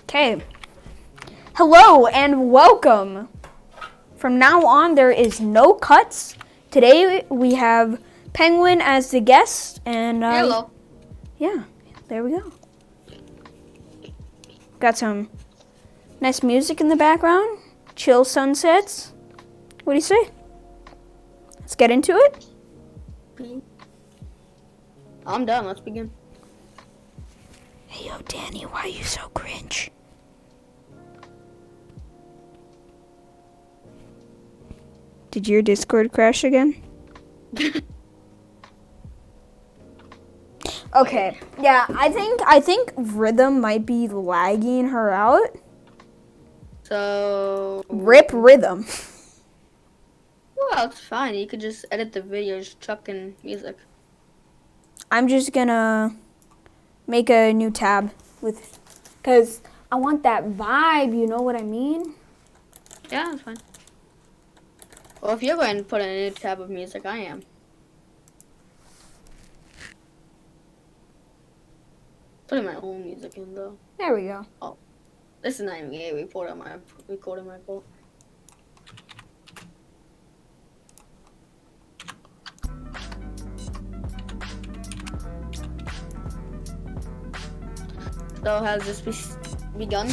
Okay. Hello and welcome. From now on, there is no cuts. Today we have Penguin as the guest, and Hello. Yeah, there we go. Got some nice music in the background. Chill sunsets. What do you say? Let's get into it. I'm done. Let's begin. Hey, yo, Danny, why are you so cringe? Did your Discord crash again? Okay. Yeah, I think Rhythm might be lagging her out. So. Rip Rhythm. Well, it's fine. You could just edit the videos, chuck in music. I'm just gonna make a new tab cause I want that vibe. You know what I mean? Yeah, that's fine. Well, if you're going to put in a new tab of music, I am. Putting my own music in though. There we go. Oh, this is not even a report on my recording my quote. So has this begun?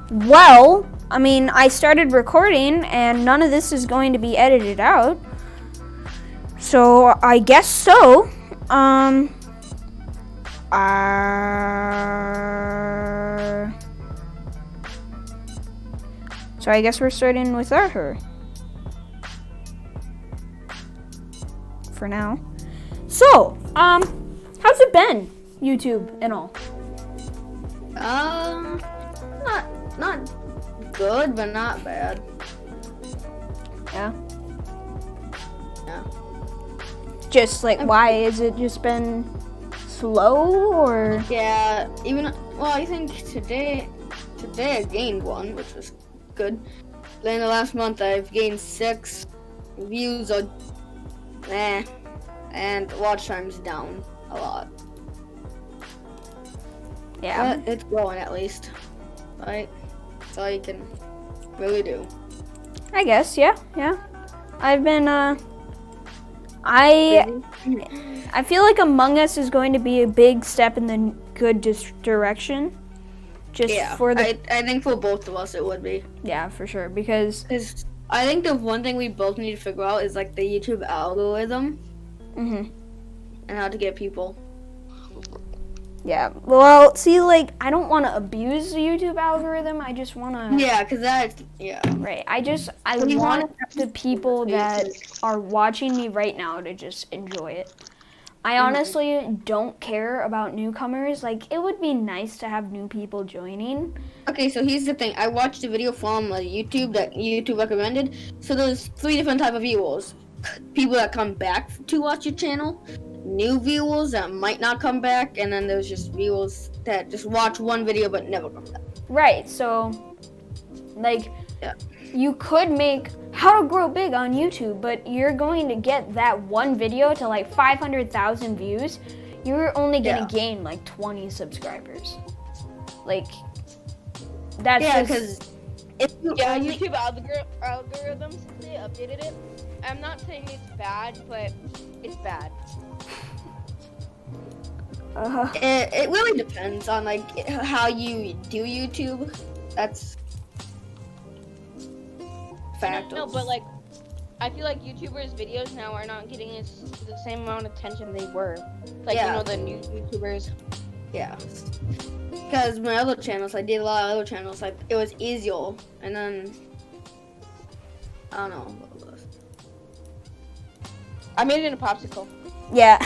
Well, I mean, I started recording and none of this is going to be edited out. So I guess so. So I guess we're starting without her. For now. So, how's it been? YouTube and all. Not good, but not bad. Yeah. Yeah. Just like, why is it just been slow or? Yeah, I think today I gained 1, which was good. Then in the last month I've gained 6 views and watch time's down a lot. Yeah. But it's growing at least, right? That's all you can really do. I guess, yeah. I've been, I feel like Among Us is going to be a big step in the good direction. I think for both of us it would be. Yeah, for sure, because I think the one thing we both need to figure out is like the YouTube algorithm. and how to get people. Yeah, well, see, like, I don't want to abuse the YouTube algorithm. I just want to. Yeah, because Right. I want the people that are watching me right now to just enjoy it. I honestly don't care about newcomers. Like, it would be nice to have new people joining. Okay, so here's the thing. I watched a video from YouTube that YouTube recommended. So there's 3 different type of viewers. People that come back to watch your channel, new viewers that might not come back, and then there's just viewers that just watch one video but never come back. Right, so, like, you could make how to grow big on YouTube, but you're going to get that one video to like 500,000 views. You're only going to gain like 20 subscribers. Like, that's because YouTube algorithms, they updated it. I'm not saying it's bad, but it's bad. It really depends on like how you do YouTube. That's fact. No, but like, I feel like YouTubers' videos now are not getting the same amount of attention they were. Like, the new YouTubers. Yeah. Because my other channels, I did a lot of other channels. Like, it was easier, and then I don't know. I made it in a popsicle. Yeah.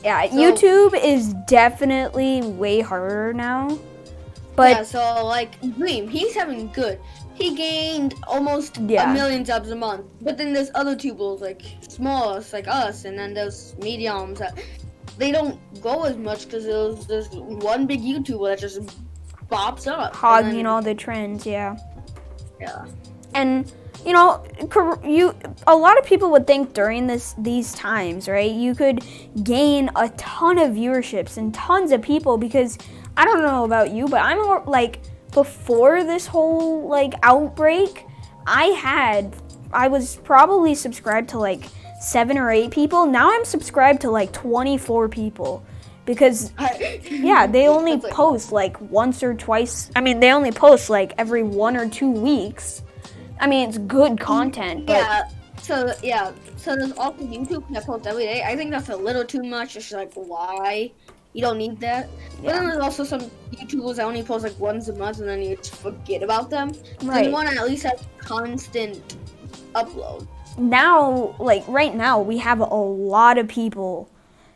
Yeah. YouTube is definitely way harder now. But so like Dream, he's having good. He gained almost 1 million subs a month. But then there's other tubers like smalls like us, and then there's mediums that they don't go as much because there's one big YouTuber that just pops up, hogging all the trends. Yeah. Yeah. And you know, a lot of people would think during these times, right, you could gain a ton of viewerships and tons of people, because I don't know about you, but I'm like, before this whole like outbreak, I was probably subscribed to like 7 or 8 people. Now I'm subscribed to like 24 people, because yeah, they only post like once or twice. I mean, they only post like every 1 or 2 weeks. I mean, it's good content, but so there's also YouTube that posts every day. I think that's a little too much. It's like, why? You don't need that. But then there's also some YouTubers that only post like once a month, and then you just forget about them. Right. So you want to at least have constant upload. Now, like right now, we have a lot of people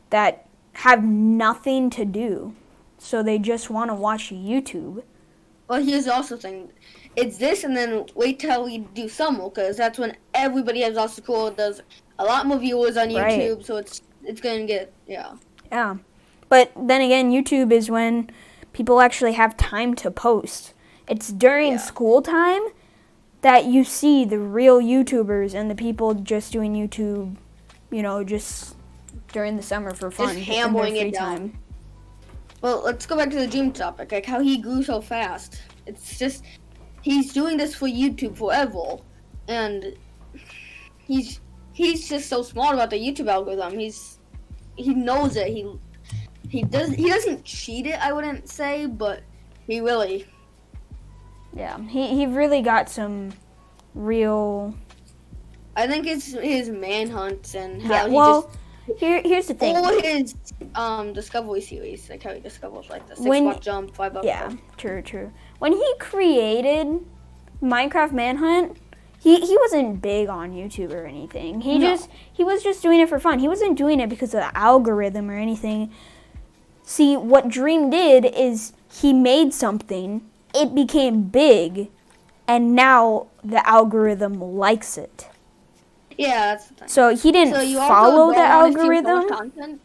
that have nothing to do, so they just want to watch YouTube. Well, here's also the thing. It's this, and then wait till we do summer, because that's when everybody has also school, does a lot more viewers on YouTube, right. So it's gonna get, yeah. But then again, YouTube is when people actually have time to post. It's during school time that you see the real YouTubers and the people just doing YouTube, you know, just during the summer for fun. Just hammering it down. Well, let's go back to the dream topic, like how he grew so fast. It's just, he's doing this for YouTube forever, and he's just so smart about the YouTube algorithm. He knows it. He doesn't cheat it, I wouldn't say, but he really. Yeah, he really got some real. I think it's his manhunts and how here's the thing. Or his Discovery series, like how he discovers like the 6-block jump, 5-block jump. True. When he created Minecraft Manhunt, he wasn't big on YouTube or anything. He was just doing it for fun. He wasn't doing it because of the algorithm or anything. See, what Dream did is he made something, it became big, and now the algorithm likes it. Yeah, that's the thing. So he didn't follow the algorithm.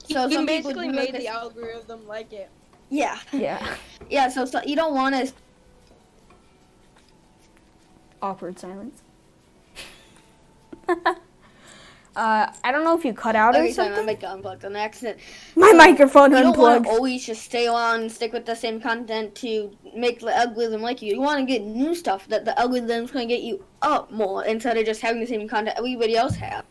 So he basically made the algorithm like it. Yeah. Yeah. So you don't want to. Awkward silence. I don't know if you cut out or something. My mic got unplugged on accident. My microphone unplugged. You don't want to always just stay on and stick with the same content to make the algorithm like you. You want to get new stuff that the algorithm's going to get you up more instead of just having the same content everybody else has.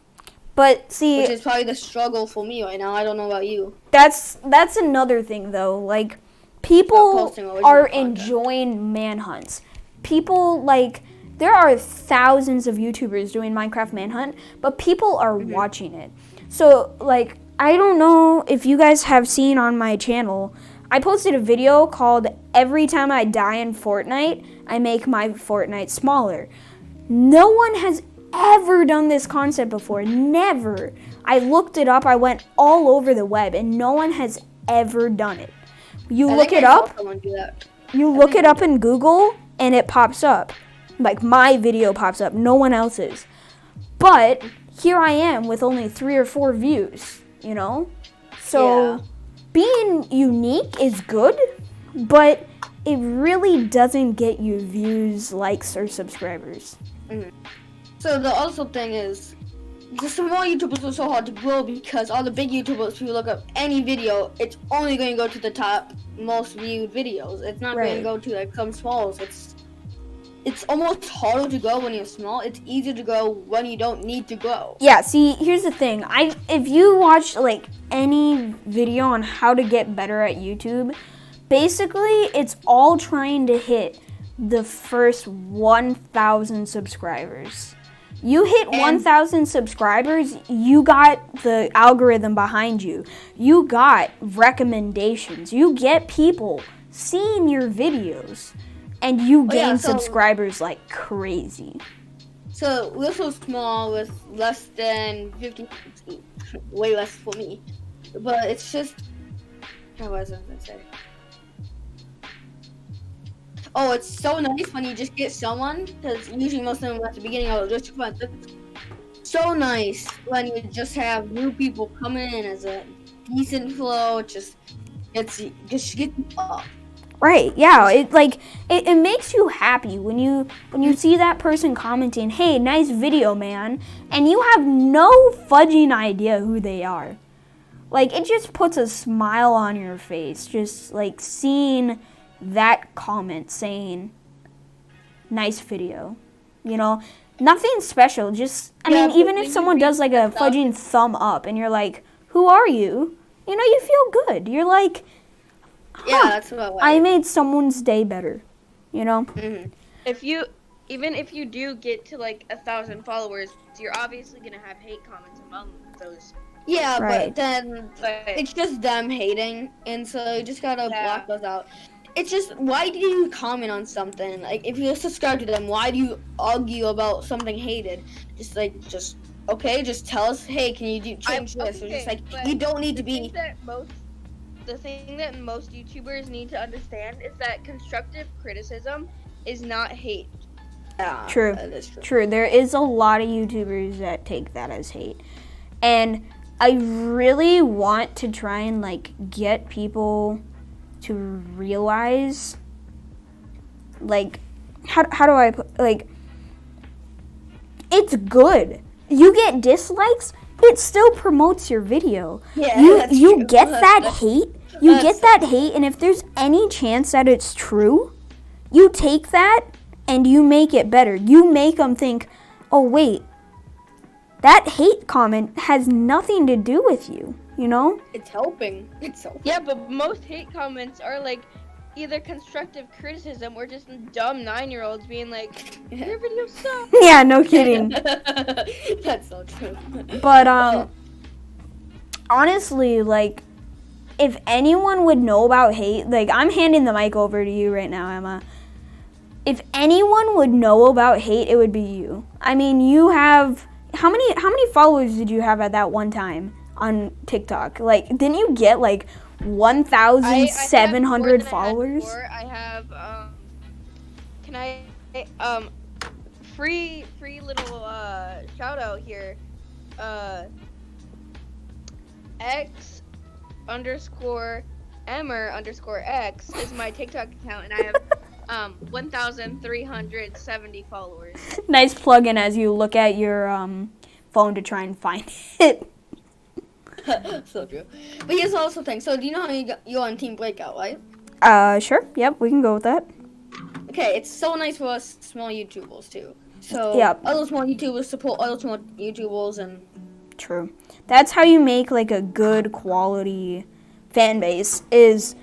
But see, which is probably the struggle for me right now. I don't know about you. That's another thing though. Like, people are enjoying manhunts. People like. There are thousands of YouTubers doing Minecraft Manhunt, but people are watching it. So, like, I don't know if you guys have seen on my channel, I posted a video called Every Time I Die in Fortnite, I Make My Fortnite Smaller. No one has ever done this concept before. Never. I looked it up. I went all over the web, and no one has ever done it. You look it up. You look it up in Google, and it pops up. Like, my video pops up, no one else's. But here I am with only 3 or 4 views, you know? So being unique is good, but it really doesn't get you views, likes, or subscribers. So the also thing is, the small YouTubers are so hard to grow because all the big YouTubers, if you look up any video, it's only going to go to the top most viewed videos. It's not going to go to like some smalls. It's almost harder to grow when you're small. It's easier to grow when you don't need to grow. Yeah, see, here's the thing. If you watch like any video on how to get better at YouTube, basically it's all trying to hit the first 1,000 subscribers. You hit 1,000 subscribers, you got the algorithm behind you. You got recommendations. You get people seeing your videos. And you gain subscribers like crazy. So we're so small with less than 50, way less for me. But it's just, what was I going to say? Oh, it's so nice when you just get someone, because usually most of them at the beginning are just fun. It's so nice when you just have new people come in as a decent flow. Just get you up. Right, yeah, it makes you happy when you see that person commenting, hey, nice video, man, and you have no fudging idea who they are. Like, it just puts a smile on your face, just like seeing that comment saying, nice video, you know, nothing special, just, I mean, even if someone does like a fudging thumb up and you're like, who are you? You know, you feel good. You're like, yeah, that's what I made someone's day better, you know? Mm-hmm. Even if you do get to like 1,000 followers, you're obviously gonna have hate comments among those. Yeah, Right. but then it's just them hating, and so you just gotta block those out. It's just, why do you comment on something? Like, if you subscribe to them, why do you argue about something hated? Just tell us, hey, can you change this? Or just like, you don't need to be. The thing that most YouTubers need to understand is that constructive criticism is not hate. Yeah, True. That is true. True. There is a lot of YouTubers that take that as hate. And I really want to try and like get people to realize, like, how do I put, like, it's good. You get dislikes, it still promotes your video. Yeah, you get that hate. You get that hate, and if there's any chance that it's true, you take that and you make it better. You make them think, oh wait, that hate comment has nothing to do with you, you know? It's helping. Yeah, but most hate comments are like either constructive criticism or just dumb 9-year-olds being like, your video sucks. Yeah, no kidding. That's so true. But honestly, like, if anyone would know about hate, like, I'm handing the mic over to you right now, Emma. If anyone would know about hate, it would be you. I mean, you have, how many followers did you have at that one time on TikTok? Like, didn't you get like 1,700 followers? I have, can I, free little shout out here. X_Emmer_X is my TikTok account, and I have 1,370 followers. Nice plug-in as you look at your phone to try and find it. So true. But here's also the thing. So do you know how you're on Team Breakout, right? Sure. Yep, we can go with that. Okay, it's so nice for us small YouTubers too. So Yep. other small YouTubers support other small YouTubers, and True. That's how you make like a good quality fan base is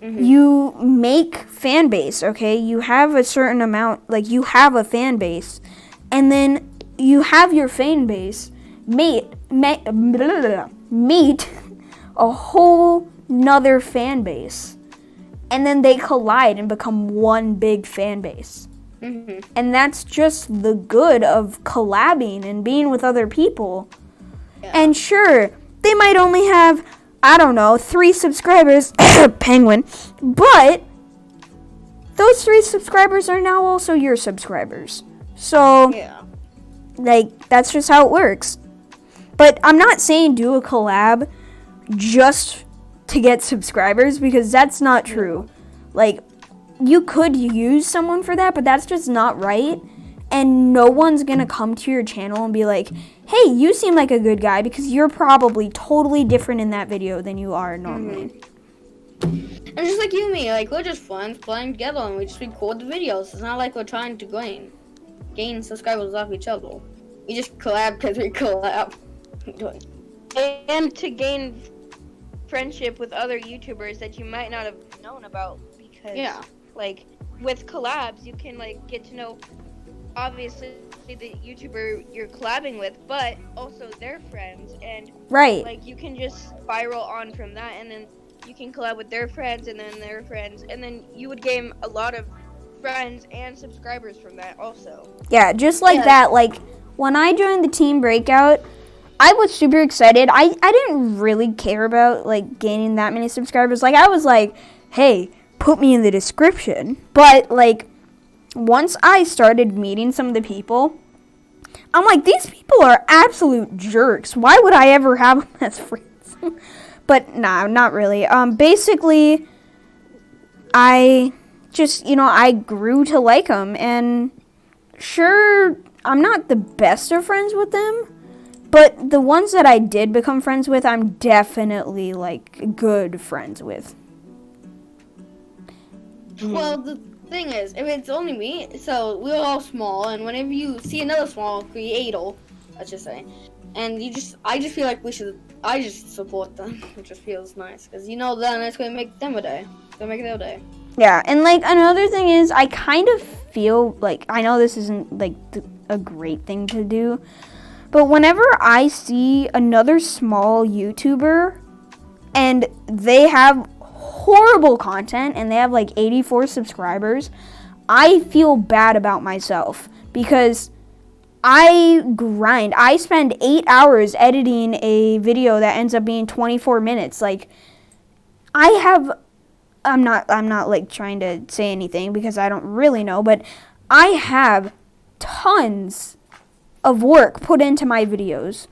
you make fan base, okay? You have a certain amount, like you have a fan base, and then you have your fan base meet a whole nother fan base, and then they collide and become one big fan base. And that's just the good of collabing and being with other people. Yeah. And sure, they might only have, I don't know, 3 subscribers, Penguin, but those 3 subscribers are now also your subscribers. So, yeah. like, that's just how it works. But I'm not saying do a collab just to get subscribers, because that's not true. Like, you could use someone for that, but that's just not right. And no one's gonna come to your channel and be like, hey, you seem like a good guy, because you're probably totally different in that video than you are normally. And just like you and me, like, we're just friends playing together, and we just record the videos. It's not like we're trying to gain subscribers off each other. We just collab because we collab. And to gain friendship with other YouTubers that you might not have known about, because like with collabs you can like get to know obviously the YouTuber you're collabing with, but also their friends, and like you can just spiral on from that, and then you can collab with their friends and then their friends, and then you would gain a lot of friends and subscribers from that also. Yeah, just like that. Like when I joined the Team Breakout, I was super excited. I didn't really care about like gaining that many subscribers. Like I was like, hey, put me in the description. But like once I started meeting some of the people, I'm like, these people are absolute jerks. Why would I ever have them as friends? But nah, not really. Basically, I just, I grew to like them. And sure, I'm not the best of friends with them, but the ones that I did become friends with, I'm definitely, like, good friends with. Well, the thing is, if it's only me, so we're all small, and whenever you see another small creator, let's just say, and I just feel like I just support them. It just feels nice, because then it's going to make them a day. It's going to make their day. Yeah, and, like, another thing is, I kind of feel, like, I know this isn't, like, a great thing to do, but whenever I see another small YouTuber and they have horrible content and they have like 84 subscribers, I feel bad about myself because I grind. I spend 8 hours editing a video that ends up being 24 minutes. Like, I'm not like trying to say anything because I don't really know, but I have tons of work put into my videos,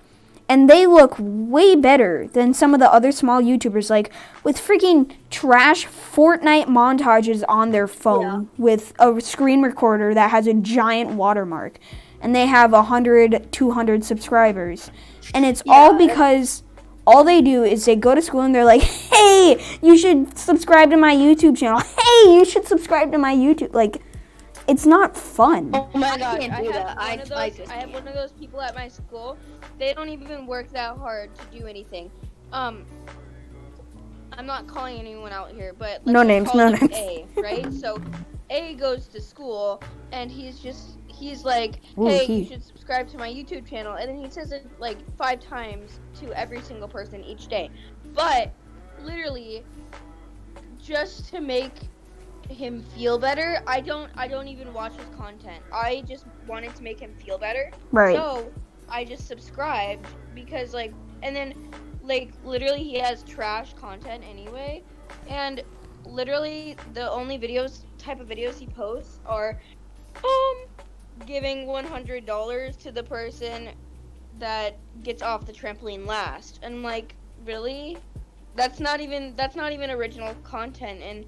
and they look way better than some of the other small YouTubers, like with freaking trash Fortnite montages on their phone with a screen recorder that has a giant watermark, and they have 100, 200 subscribers, and it's all because all they do is they go to school and they're like, hey, you should subscribe to my YouTube channel. Hey, you should subscribe to my YouTube. Like, it's not fun. Oh my gosh, I have one of those people at my school. They don't even work that hard to do anything. I'm not calling anyone out here, but no names. A, right? So A goes to school and he's like, hey, you should subscribe to my YouTube channel, and then he says it like 5 times to every single person each day. But literally, just to make him feel better, I don't even watch his content. I just wanted to make him feel better. Right. So I just subscribed because and then literally he has trash content anyway, and literally the only type of videos he posts are giving $100 to the person that gets off the trampoline last. And like, really? That's not even original content, and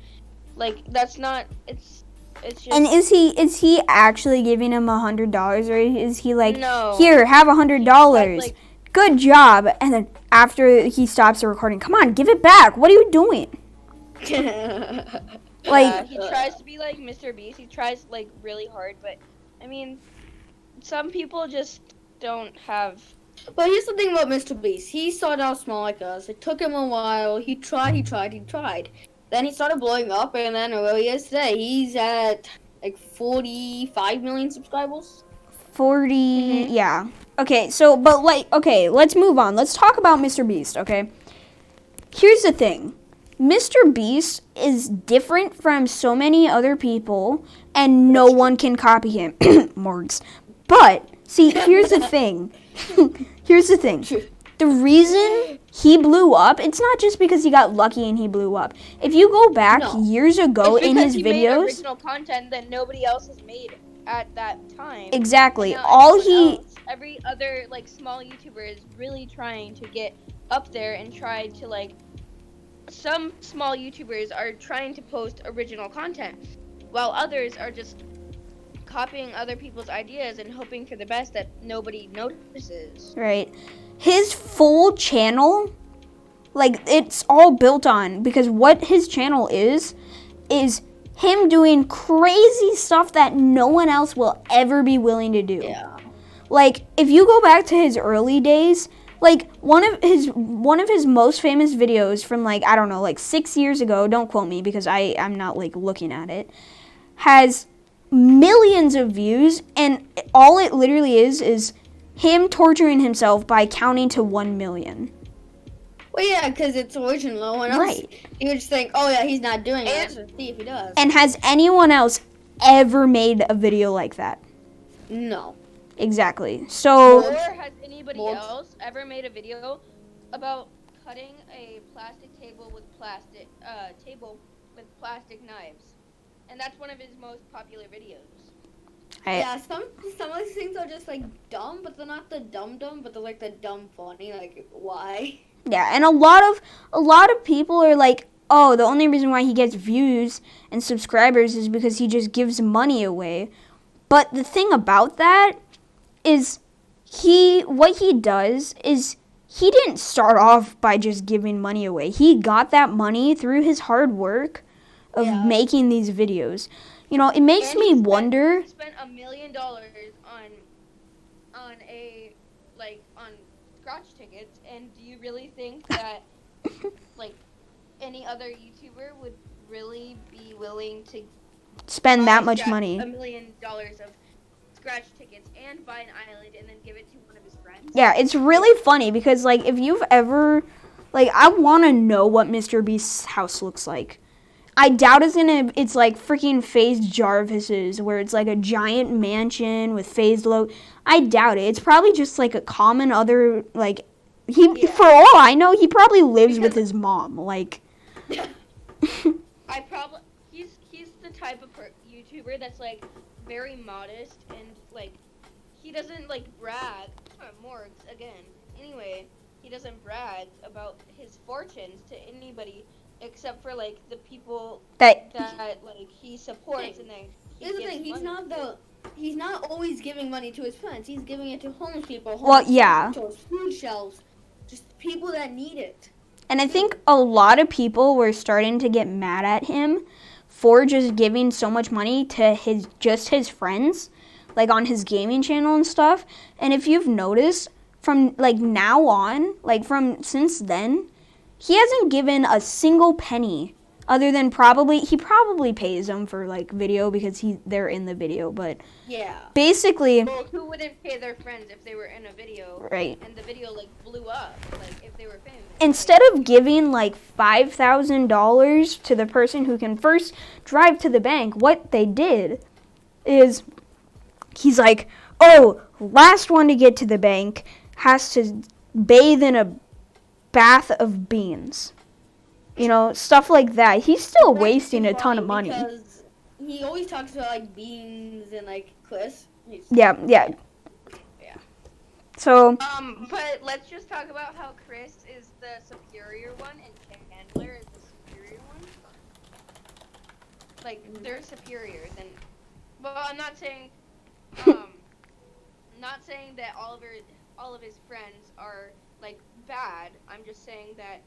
that's not, it's just. And is he actually giving him $100, or is he like, no, here, have $100, good job, and then after he stops the recording, come on, give it back, what are you doing? Like, he tries to be like Mr. Beast, he tries really hard, but I mean, some people just don't have. But here's the thing about Mr. Beast. He started out small like us. It took him a while. He tried. Then he started blowing up, and then where he is today, he's at 45 million subscribers. 40, yeah. Okay, so, but okay, let's move on. Let's talk about Mr. Beast, okay? Here's the thing. Mr. Beast is different from so many other people, and no one can copy him. Morgs. But, see, here's the thing. The reason he blew up, it's not just because he got lucky and he blew up. If you go back years ago in his videos, made original content that nobody else has made at that time. Exactly. Every other small YouTuber is really trying to get up there and try to some small YouTubers are trying to post original content, while others are just copying other people's ideas and hoping for the best that nobody notices. Right. His full channel, it's all built on, because what his channel is him doing crazy stuff that no one else will ever be willing to do. Yeah. If you go back to his early days, one of his most famous videos from I don't know, 6 years ago, don't quote me because I'm not looking at it, has millions of views, and all it literally is him torturing himself by counting to 1 million. Well, yeah, because it's original. No one else. Right. You would just think, oh yeah, he's not doing it. Let's see if he does. And has anyone else ever made a video like that? No. Exactly. So. Or has anybody else ever made a video about cutting a plastic table with plastic knives? And that's one of his most popular videos. Yeah, some of these things are just dumb, but they're not the dumb, but they're the dumb funny. Why? Yeah, and a lot of people are oh, the only reason why he gets views and subscribers is because he just gives money away. But the thing about that is what he does is he didn't start off by just giving money away. He got that money through his hard work of making these videos. You know, it makes me wonder. He spent $1 million on scratch tickets, and do you really think that like any other YouTuber would really be willing to spend that much money? $1 million of scratch tickets and buy an island and then give it to one of his friends? Yeah, it's really funny because like if you've ever I want to know what Mr. Beast's house looks like. I doubt it's like freaking FaZe Jarvis's, where it's like a giant mansion with FaZe logo. I doubt it. It's probably just like a common other, like, for all I know, he probably lives with his mom. Like, he's the type of YouTuber that's like very modest and like he doesn't like brag. Morgs again. Anyway, he doesn't brag about his fortunes to anybody. Except for like the people that like he supports, and then here's the thing: he's not always giving money to his friends. He's giving it to homeless people. Food shelves, just people that need it. And I think a lot of people were starting to get mad at him for just giving so much money to his friends, like on his gaming channel and stuff. And if you've noticed, from like now on, like from since then, he hasn't given a single penny other than he probably pays them for like video because they're in the video, but basically, well, who wouldn't pay their friends if they were in a video, right? And the video like blew up, like if they were famous. Instead of giving like $5,000 to the person who can first drive to the bank, what they did is he's like, oh, last one to get to the bank has to bathe in a bath of beans, you know, stuff like that. He's still wasting a ton of money because he always talks about like beans and like Chris. Yeah. So but let's just talk about how Chris is the superior one and Chandler is the superior one. Like they're superior than. Well, I'm not saying that all of his friends are like bad. I'm just saying that.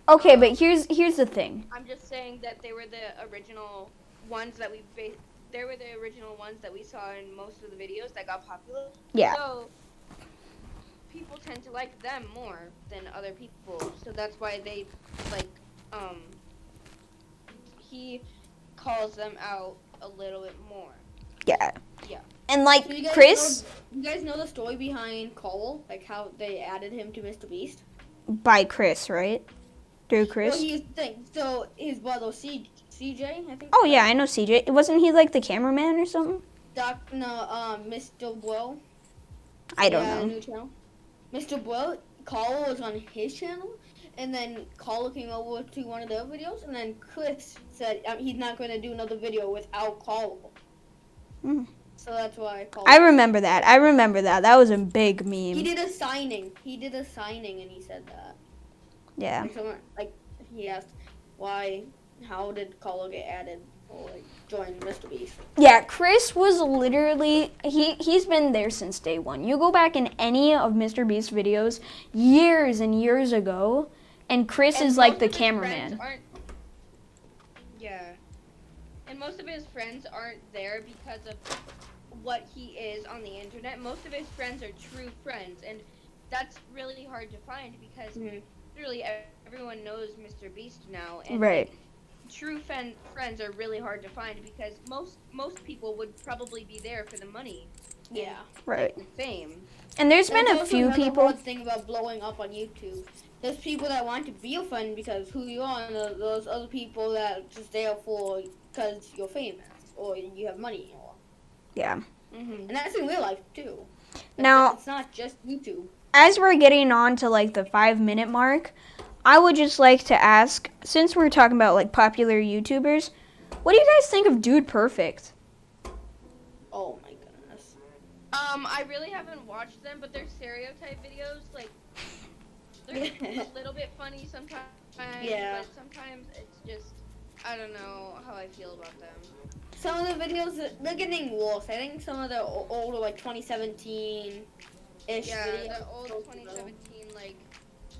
Okay, but here's the thing. I'm just saying that they were the original ones that they were the original ones that we saw in most of the videos that got popular. Yeah. So people tend to like them more than other people. So that's why they he calls them out a little bit more. Yeah. Yeah. And like so Chris, you guys know the story behind Cole, like how they added him to Mr. Beast? By Chris, right? Through Chris? So his brother CJ, I think. Oh yeah, I know CJ. Wasn't he like the cameraman or something? Mr. Blow. I don't know. New channel. Mr. Blow, Cole was on his channel, and then Cole came over to one of their videos, and then Chris said he's not going to do another video without Cole. Mm. So that's why Cole. I remember that. That was a big meme. He did a signing, and he said that. Yeah. He asked how did Cole get added or join Mr. Beast? Yeah, Chris was literally he's been there since day one. You go back in any of Mr. Beast's videos years and years ago, and Chris is like the cameraman. Yeah. And most of his friends aren't there because of what he is on the internet. Most of his friends are true friends, and that's really hard to find because literally everyone knows Mr. Beast now, and right. True friends are really hard to find because most people would probably be there for the money. Yeah. Right. The fame. And there's been a few people. Hard thing about blowing up on YouTube. There's people that want to be your friend because who you are, and there's other people that just there for because you're famous or you have money. Yeah. Mm-hmm. And that's in real life too. Now it's not just YouTube. As we're getting on to like the 5-minute mark, I would just like to ask, since we're talking about like popular YouTubers, what do you guys think of Dude Perfect? Oh my goodness. I really haven't watched them, but they're stereotype videos. Like, they're a little bit funny sometimes. Yeah. But sometimes it's I don't know how I feel about them. Some of the videos, they're getting worse. I think some of the older, like 2017-ish videos. The old 2017, like,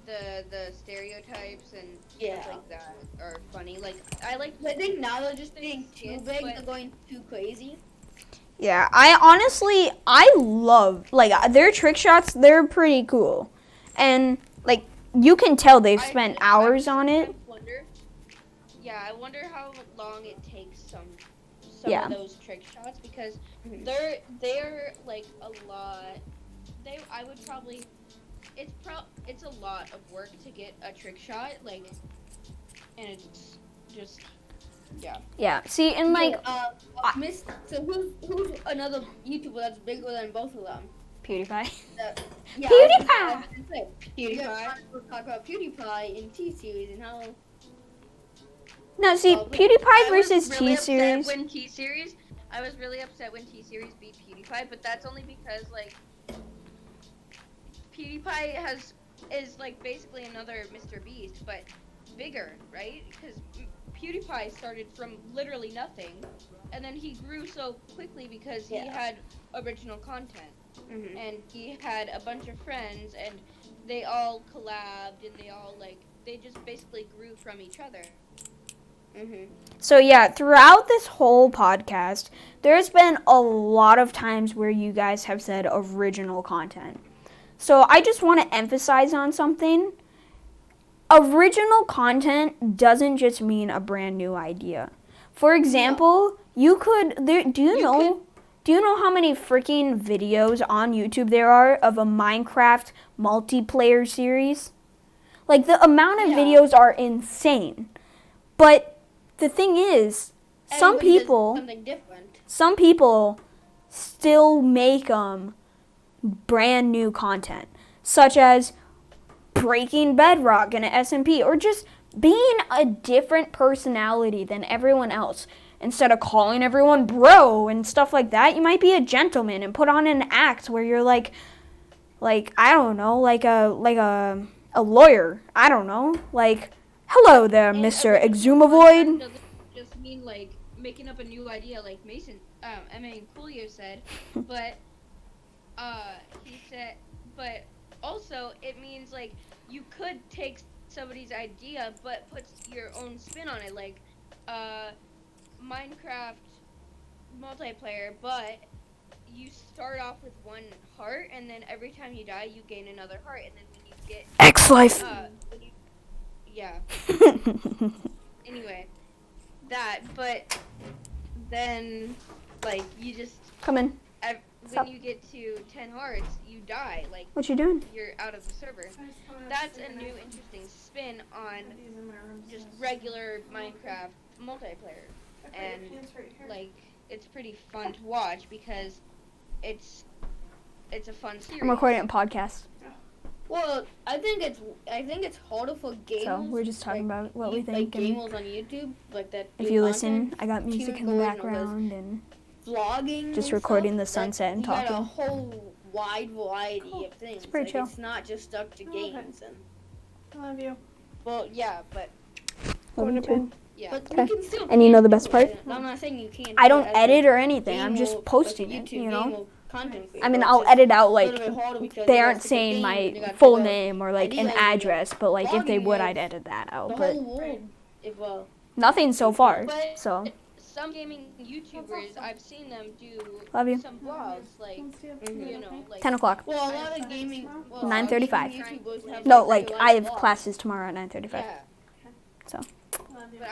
the stereotypes and stuff like that are funny. Like, I think now they're just being too big. They're going too crazy. Yeah, I love, like, their trick shots, they're pretty cool. And, like, you can tell they've spent hours on it. I wonder how long it takes some of those trick shots, because they're like a lot. I would probably, it's a lot of work to get a trick shot, like, and it's just Yeah, see, and like, so who's another YouTuber that's bigger than both of them? PewDiePie. PewDiePie. PewDiePie. We'll talk about PewDiePie in T-Series and how. No, see, PewDiePie versus T-Series. I was really upset when T-Series beat PewDiePie, but that's only because, like, PewDiePie is like basically another Mr. Beast, but bigger, right? Because PewDiePie started from literally nothing, and then he grew so quickly because he had original content, and he had a bunch of friends, and they all collabed, and they just basically grew from each other. So yeah, throughout this whole podcast, there's been a lot of times where you guys have said original content. So I just want to emphasize on something. Original content doesn't just mean a brand new idea. For example, do you know how many freaking videos on YouTube there are of a Minecraft multiplayer series? Like, the amount of videos are insane. But the thing is, some people still make brand new content, such as breaking bedrock in an SMP, or just being a different personality than everyone else. Instead of calling everyone bro and stuff like that, you might be a gentleman and put on an act where you're like I don't know, like a lawyer. I don't know, like, hello there, Mr. Exumavoid. Doesn't just mean like making up a new idea, like Mason, Coolio said, but he said, but also it means like you could take somebody's idea but put your own spin on it, like Minecraft multiplayer, but you start off with one heart, and then every time you die, you gain another heart, and then when you get X-Life. Anyway, but then, like, you just come in. When you get to 10 hearts, you die. Like, what you doing? You're out of the server. That's a new interesting spin on just regular Minecraft multiplayer, and like, it's pretty fun to watch because it's a fun series. I'm recording a podcast. Well, I think it's harder for gamers. So we're just talking about what we think. Like gamers on YouTube, like that. If you listen, I got music in the background and vlogging. Just recording the sunset and talking. You got a whole wide variety of things. It's pretty chill. It's not just stuck to games. And I love you. Well, yeah, but. Love you too. Yeah. But we can still. And you know the best part? I'm not saying you can't. I don't edit or anything. I'm just posting it. You know. Content. I mean, I'll edit out, like, they aren't saying my full name or, like, an address, but, like, if they would, I'd edit that out. But nothing so far, so. Some gaming YouTubers, I've seen them do some vlogs, like, you know, like. 10 o'clock. Well, a lot of gaming. 9:35. No, like, I have classes tomorrow at 9:35. Yeah. So.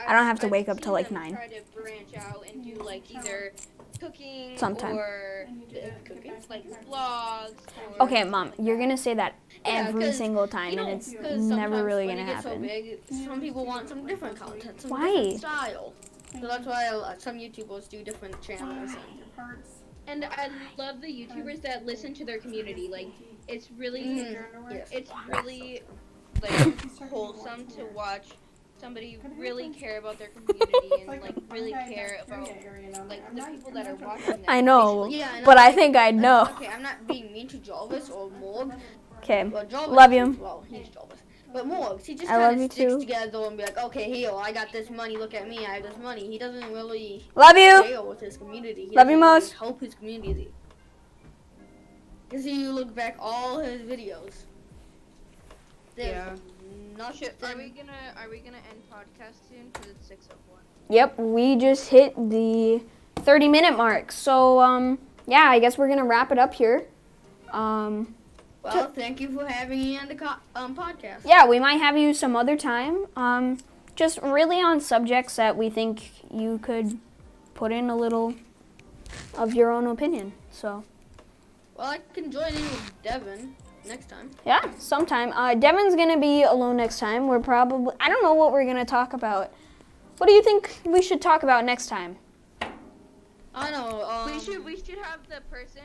I don't have to wake up till, like, 9. Try to branch out and do, like, either cooking sometime. Or like vlogs. Okay, Mom, you're gonna say that every single time, and it's never really gonna happen. So big, some people want some different content, some why? different style. So that's why some YouTubers do different channels. And I love the YouTubers that listen to their community. Like, it's really, it's really like wholesome to watch somebody really care about their community and like really care about like the people that are watching them. I know, but I think I know. Okay, I'm not being mean to Jarvis or Morg. Okay, Well, love you. Well, he's Jarvis. But Morgs, he just I love kind you of sticks too. together and be like, okay, here, I got this money, look at me, I have this money. He doesn't really Love you. share with his community. He Love you doesn't really most. help his community. Because you look back all his videos. Yeah. Nothing. Are we gonna end podcast soon? Because it's 6:01. Yep, we just hit the 30-minute mark. So, yeah, I guess we're going to wrap it up here. Well, thank you for having me on the podcast. Yeah, we might have you some other time. Just really on subjects that we think you could put in a little of your own opinion. So, well, I can join in with Devin next time. yeah, sometime. Devin's going to be alone next time. We're probably, I don't know what we're going to talk about. What do you think we should talk about next time? I know. We should have the person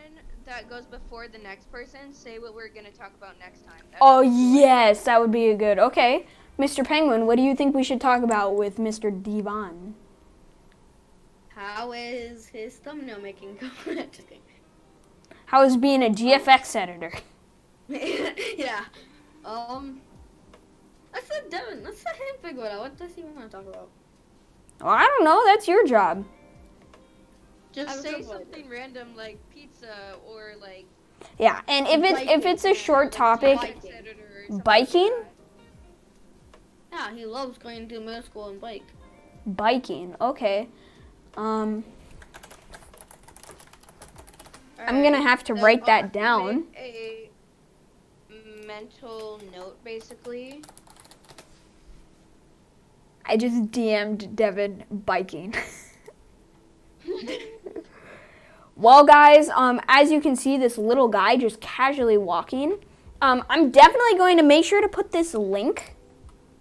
that goes before the next person say what we're gonna talk about next time. Oh, yes, that would be a good. Okay, Mr. Penguin, what do you think we should talk about with Mr. Devon? How is his thumbnail making going? Just kidding. How is being a GFX editor? Yeah. Let's let Devin. Let's let him figure it out. What does he want to talk about? Well, I don't know. That's your job. Just say something random like pizza or like. Yeah, and if it's a short topic, biking. Yeah, he loves going to middle school and bike. Biking. Okay. I'm gonna have to write that down. A mental note, basically. I just DM'd Devin biking. Well, guys, as you can see, this little guy just casually walking. I'm definitely going to make sure to put this link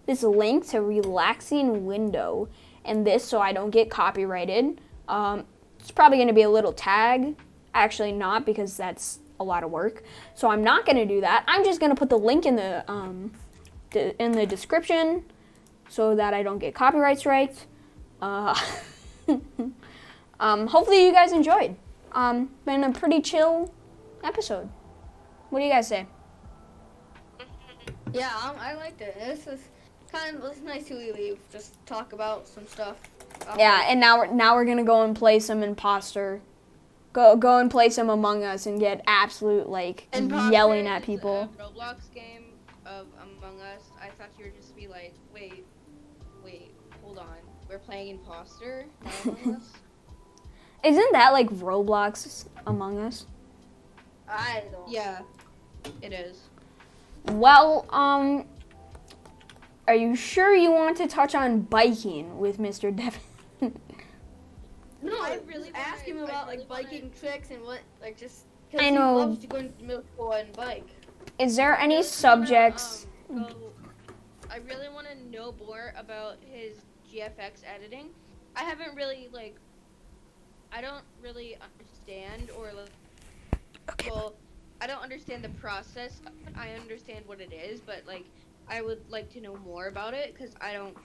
to Relaxing Window and this so I don't get copyrighted. It's probably going to be a little tag. Actually not, because that's a lot of work. So I'm not going to do that. I'm just going to put the link in the description so that I don't get copyright strikes. Hopefully you guys enjoyed. Been a pretty chill episode. What do you guys say? Yeah, I liked it. This is it's nice to leave. Just talk about some stuff. Yeah, and now we're gonna go and play some imposter. Go and play some Among Us and get absolute yelling at people. A Roblox game of Among Us. I thought you were just be like, wait, hold on. We're playing imposter, not Among Us. Isn't that like Roblox Among Us? I don't. Yeah, it is. Well, are you sure you want to touch on biking with Mr. Devin? No, I really ask him about biking tricks and what just. I know. He loves to go into middle school and bike. Is there any subjects? I really want to know more about his GFX editing. I haven't really I don't really understand Okay. well, I don't understand the process. I understand what it is, but I would like to know more about it because I don't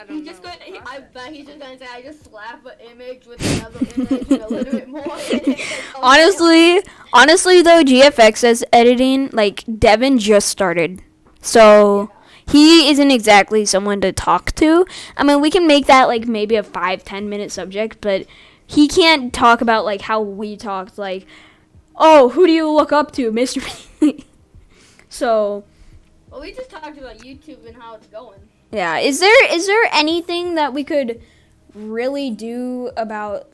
He's know just going. the I process. bet he's just gonna say, "I just slap an image with another image and a little bit more." Honestly though, GFX as editing, Devin just started. So he isn't exactly someone to talk to. I mean, we can make that maybe a 5-10 minute subject, but he can't talk about how we talked, oh, who do you look up to, Mr. So Well, we just talked about YouTube and how it's going. yeah, is there anything that we could really do about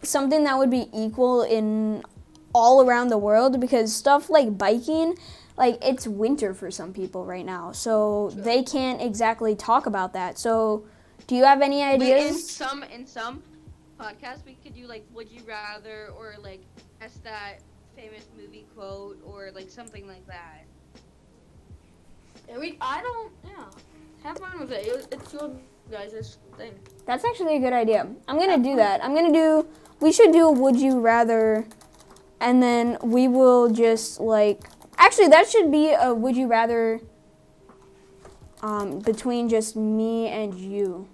something that would be equal in all around the world? Because stuff like biking, it's winter for some people right now, so they can't exactly talk about that. So do you have any ideas? In some podcasts, we could do would you rather or guess that famous movie quote or something like that. Yeah, have fun with it. It's your guys' thing. That's actually a good idea. I'm gonna do that. We should do Would You Rather, and then we will just actually that should be a Would You Rather between just me and you,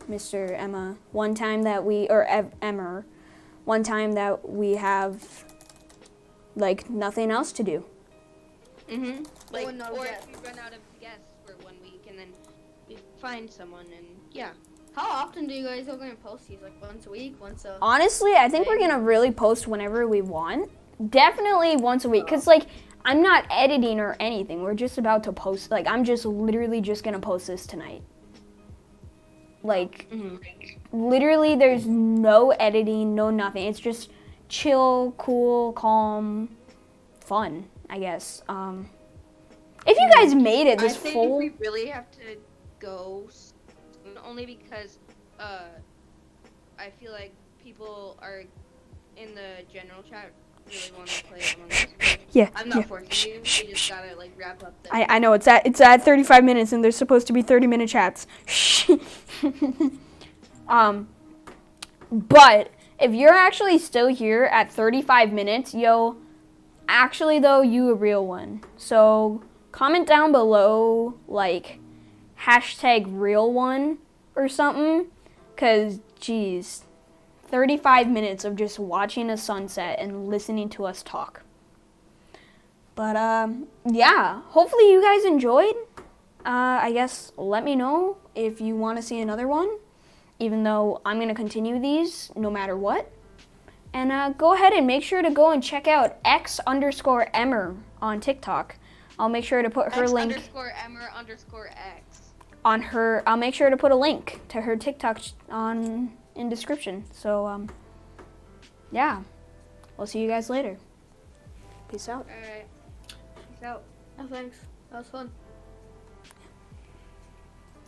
Mr. Emma. One time that Emmer, one time that we have nothing else to do. Like, no or guests. if we run out of guests for 1 week and then we find someone and yeah. How often do you guys are gonna post these? Like once a week, once a? Honestly, I think we're gonna really post whenever we want. Definitely once a week, cause like I'm not editing or anything. We're just about to post. Like I'm just literally just gonna post this tonight. Like literally, there's no editing, no nothing. It's just chill, cool, calm, fun. I guess. If you guys made it this I think full, we really have to go soon, only because I feel like people are in the general chat really want to play Among Us. yeah. I'm not forcing you. We just gotta like wrap up. I know it's at 35 minutes and there's supposed to be 30-minute chats. But if you're actually still here at 35 minutes, yo, actually though, you a real one. So comment down below like #real1 or something, cause geez, 35 minutes of just watching a sunset and listening to us talk. But yeah, hopefully you guys enjoyed. I guess let me know if you want to see another one, even though I'm going to continue these no matter what. And go ahead and make sure to go and check out X_Emmer on TikTok. I'll make sure to put her link X_Emmer_X on her. I'll make sure to put a link to her TikTok in description. So yeah, we'll see you guys later. Peace out. Alright. Peace out. Oh, thanks. That was fun.